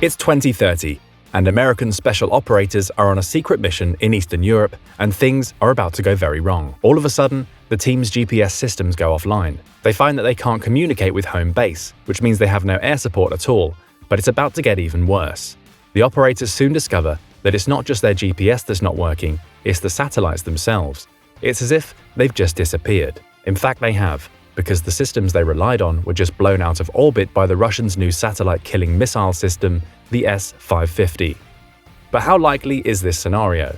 It's 2030, and American special operators are on a secret mission in Eastern Europe, and things are about to go very wrong. All of a sudden, the team's GPS systems go offline. They find that they can't communicate with home base, which means they have no air support at all, but it's about to get even worse. The operators soon discover that it's not just their GPS that's not working, it's the satellites themselves. It's as if they've just disappeared. In fact, they have, because the systems they relied on were just blown out of orbit by the Russians' new satellite-killing missile system, the S-550. But how likely is this scenario?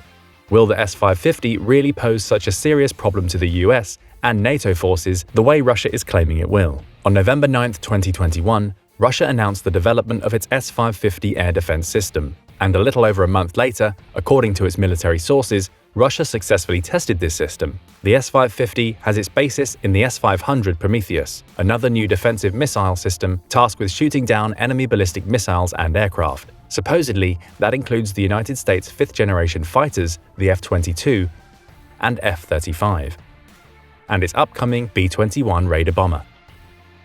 Will the S-550 really pose such a serious problem to the US and NATO forces the way Russia is claiming it will? On November 9, 2021, Russia announced the development of its S-550 air defense system, and a little over a month later, according to its military sources, Russia successfully tested this system. The S-550 has its basis in the S-500 Prometheus, another new defensive missile system tasked with shooting down enemy ballistic missiles and aircraft. Supposedly, that includes the United States' fifth-generation fighters, the F-22 and F-35, and its upcoming B-21 Raider bomber.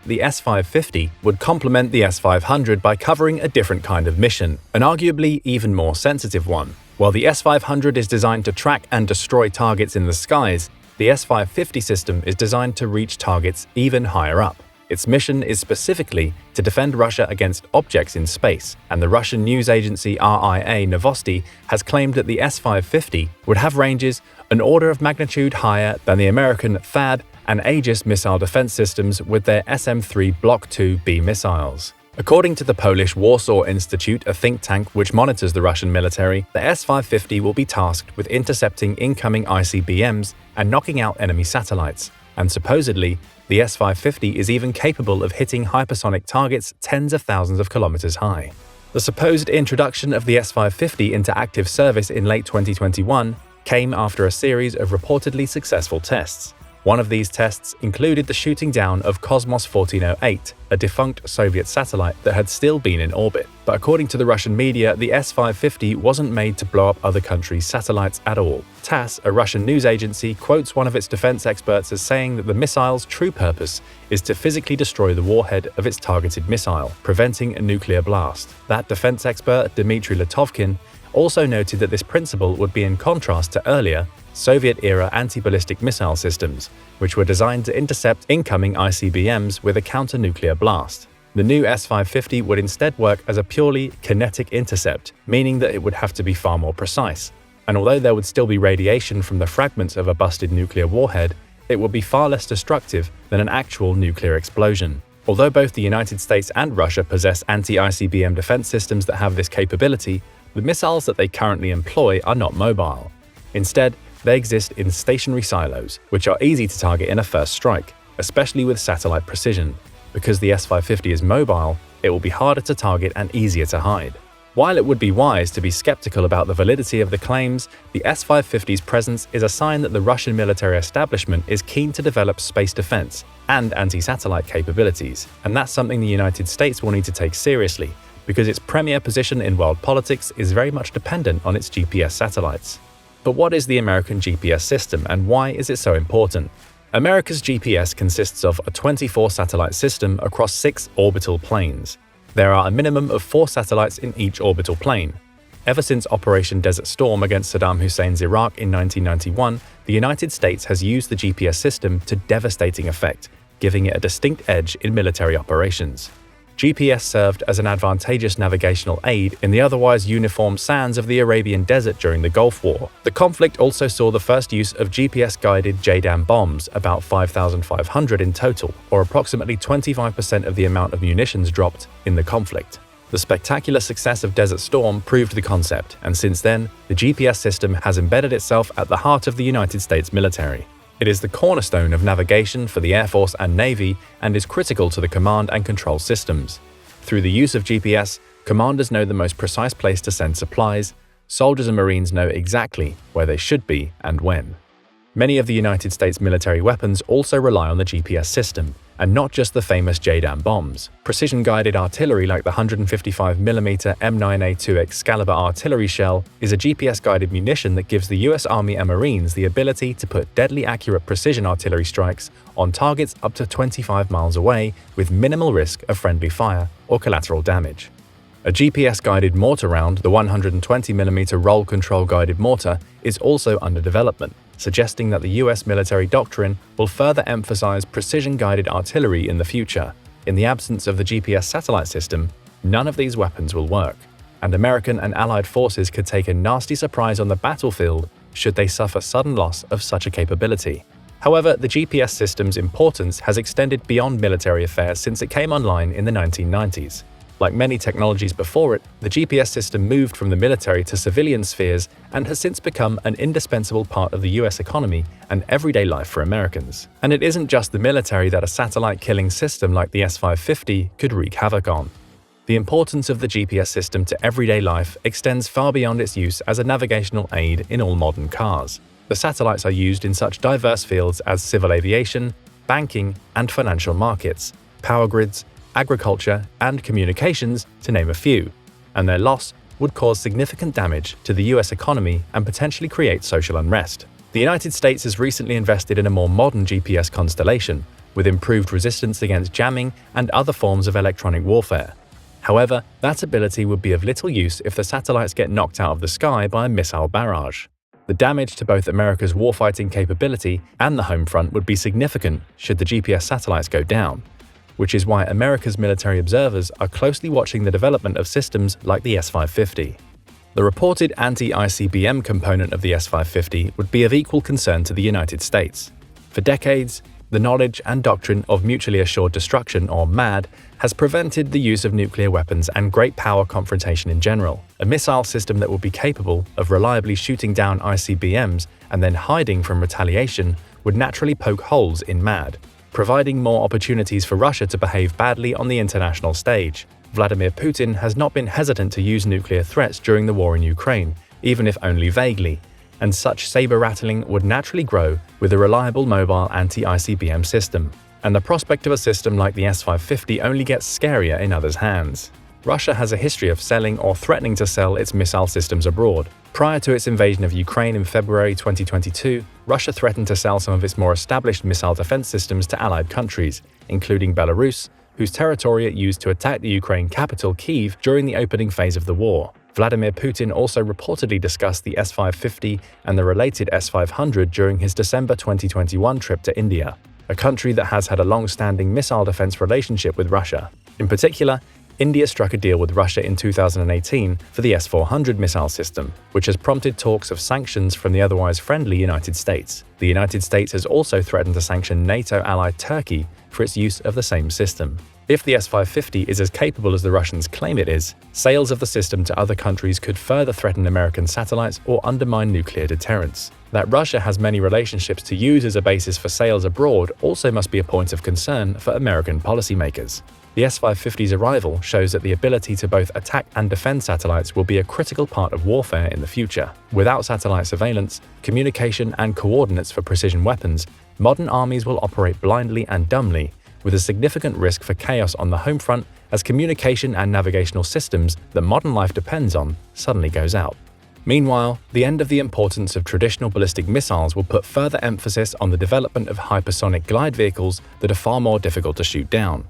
The S-550 would complement the S-500 by covering a different kind of mission, an arguably even more sensitive one. While the S-500 is designed to track and destroy targets in the skies, the S-550 system is designed to reach targets even higher up. Its mission is specifically to defend Russia against objects in space, and the Russian news agency RIA Novosti has claimed that the S-550 would have ranges an order of magnitude higher than the American THAAD and Aegis missile defense systems with their SM-3 Block 2B missiles. According to the Polish Warsaw Institute, a think tank which monitors the Russian military, the S-550 will be tasked with intercepting incoming ICBMs and knocking out enemy satellites. And supposedly, the S-550 is even capable of hitting hypersonic targets tens of thousands of kilometers high. The supposed introduction of the S-550 into active service in late 2021 came after a series of reportedly successful tests. One of these tests included the shooting down of Cosmos 1408, a defunct Soviet satellite that had still been in orbit. But according to the Russian media, the S-550 wasn't made to blow up other countries' satellites at all. TASS, a Russian news agency, quotes one of its defense experts as saying that the missile's true purpose is to physically destroy the warhead of its targeted missile, preventing a nuclear blast. That defense expert, Dmitry Litovkin, also noted that this principle would be in contrast to earlier, Soviet-era anti-ballistic missile systems, which were designed to intercept incoming ICBMs with a counter-nuclear blast. The new S-550 would instead work as a purely kinetic intercept, meaning that it would have to be far more precise. And although there would still be radiation from the fragments of a busted nuclear warhead, it would be far less destructive than an actual nuclear explosion. Although both the United States and Russia possess anti-ICBM defense systems that have this capability, the missiles that they currently employ are not mobile. Instead, they exist in stationary silos, which are easy to target in a first strike, especially with satellite precision. Because the S-550 is mobile, it will be harder to target and easier to hide. While it would be wise to be skeptical about the validity of the claims, the S-550's presence is a sign that the Russian military establishment is keen to develop space defense and anti-satellite capabilities, and that's something the United States will need to take seriously, because its premier position in world politics is very much dependent on its GPS satellites. But what is the American GPS system, and why is it so important? America's GPS consists of a 24-satellite system across 6 orbital planes. There are a minimum of 4 satellites in each orbital plane. Ever since Operation Desert Storm against Saddam Hussein's Iraq in 1991, the United States has used the GPS system to devastating effect, giving it a distinct edge in military operations. GPS served as an advantageous navigational aid in the otherwise uniform sands of the Arabian Desert during the Gulf War. The conflict also saw the first use of GPS-guided JDAM bombs, about 5,500 in total, or approximately 25% of the amount of munitions dropped in the conflict. The spectacular success of Desert Storm proved the concept, and since then, the GPS system has embedded itself at the heart of the United States military. It is the cornerstone of navigation for the Air Force and Navy and is critical to the command and control systems. Through the use of GPS, commanders know the most precise place to send supplies, soldiers and Marines know exactly where they should be and when. Many of the United States military weapons also rely on the GPS system, and not just the famous JDAM bombs. Precision-guided artillery like the 155mm M9A2 Excalibur artillery shell is a GPS-guided munition that gives the US Army and Marines the ability to put deadly accurate precision artillery strikes on targets up to 25 miles away with minimal risk of friendly fire or collateral damage. A GPS-guided mortar round, the 120mm roll control guided mortar, is also under development, suggesting that the US military doctrine will further emphasize precision-guided artillery in the future. In the absence of the GPS satellite system, none of these weapons will work, and American and Allied forces could take a nasty surprise on the battlefield should they suffer sudden loss of such a capability. However, the GPS system's importance has extended beyond military affairs since it came online in the 1990s. Like many technologies before it, the GPS system moved from the military to civilian spheres and has since become an indispensable part of the US economy and everyday life for Americans. And it isn't just the military that a satellite-killing system like the S-550 could wreak havoc on. The importance of the GPS system to everyday life extends far beyond its use as a navigational aid in all modern cars. The satellites are used in such diverse fields as civil aviation, banking and financial markets, power grids, agriculture, and communications, to name a few, and their loss would cause significant damage to the US economy and potentially create social unrest. The United States has recently invested in a more modern GPS constellation, with improved resistance against jamming and other forms of electronic warfare. However, that ability would be of little use if the satellites get knocked out of the sky by a missile barrage. The damage to both America's warfighting capability and the home front would be significant should the GPS satellites go down, which is why America's military observers are closely watching the development of systems like the S-550. The reported anti-ICBM component of the S-550 would be of equal concern to the United States. For decades, the knowledge and doctrine of mutually assured destruction, or MAD, has prevented the use of nuclear weapons and great power confrontation in general. A missile system that would be capable of reliably shooting down ICBMs and then hiding from retaliation would naturally poke holes in MAD, providing more opportunities for Russia to behave badly on the international stage. Vladimir Putin has not been hesitant to use nuclear threats during the war in Ukraine, even if only vaguely, and such saber-rattling would naturally grow with a reliable mobile anti-ICBM system. And the prospect of a system like the S-550 only gets scarier in others' hands. Russia has a history of selling or threatening to sell its missile systems abroad. Prior to its invasion of Ukraine in February 2022, Russia threatened to sell some of its more established missile defense systems to allied countries, including Belarus, whose territory it used to attack the Ukraine capital Kyiv during the opening phase of the war. Vladimir Putin also reportedly discussed the S-550 and the related S-500 during his December 2021 trip to India, a country that has had a long-standing missile defense relationship with Russia. In particular, India struck a deal with Russia in 2018 for the S-400 missile system, which has prompted talks of sanctions from the otherwise friendly United States. The United States has also threatened to sanction NATO ally Turkey for its use of the same system. If the S-550 is as capable as the Russians claim it is, sales of the system to other countries could further threaten American satellites or undermine nuclear deterrence. That Russia has many relationships to use as a basis for sales abroad also must be a point of concern for American policymakers. The S-550's arrival shows that the ability to both attack and defend satellites will be a critical part of warfare in the future. Without satellite surveillance, communication, and coordinates for precision weapons, modern armies will operate blindly and dumbly, with a significant risk for chaos on the home front as communication and navigational systems that modern life depends on suddenly goes out. Meanwhile, the end of the importance of traditional ballistic missiles will put further emphasis on the development of hypersonic glide vehicles that are far more difficult to shoot down.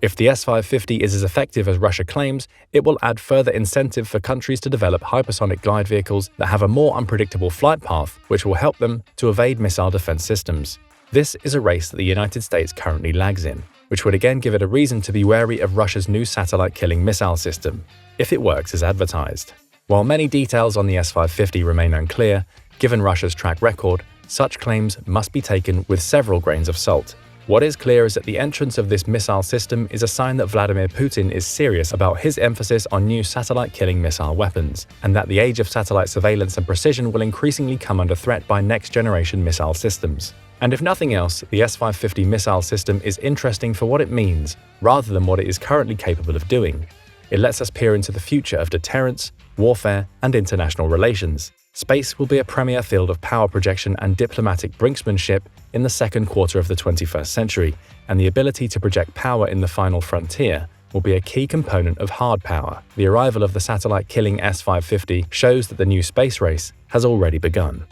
If the S-550 is as effective as Russia claims, it will add further incentive for countries to develop hypersonic glide vehicles that have a more unpredictable flight path, which will help them to evade missile defense systems. This is a race that the United States currently lags in, which would again give it a reason to be wary of Russia's new satellite-killing missile system, if it works as advertised. While many details on the S-550 remain unclear, given Russia's track record, such claims must be taken with several grains of salt. What is clear is that the entrance of this missile system is a sign that Vladimir Putin is serious about his emphasis on new satellite-killing missile weapons, and that the age of satellite surveillance and precision will increasingly come under threat by next-generation missile systems. And if nothing else, the S-550 missile system is interesting for what it means, rather than what it is currently capable of doing. It lets us peer into the future of deterrence, warfare, and international relations. Space will be a premier field of power projection and diplomatic brinksmanship in the second quarter of the 21st century, and the ability to project power in the final frontier will be a key component of hard power. The arrival of the satellite-killing S-550 shows that the new space race has already begun.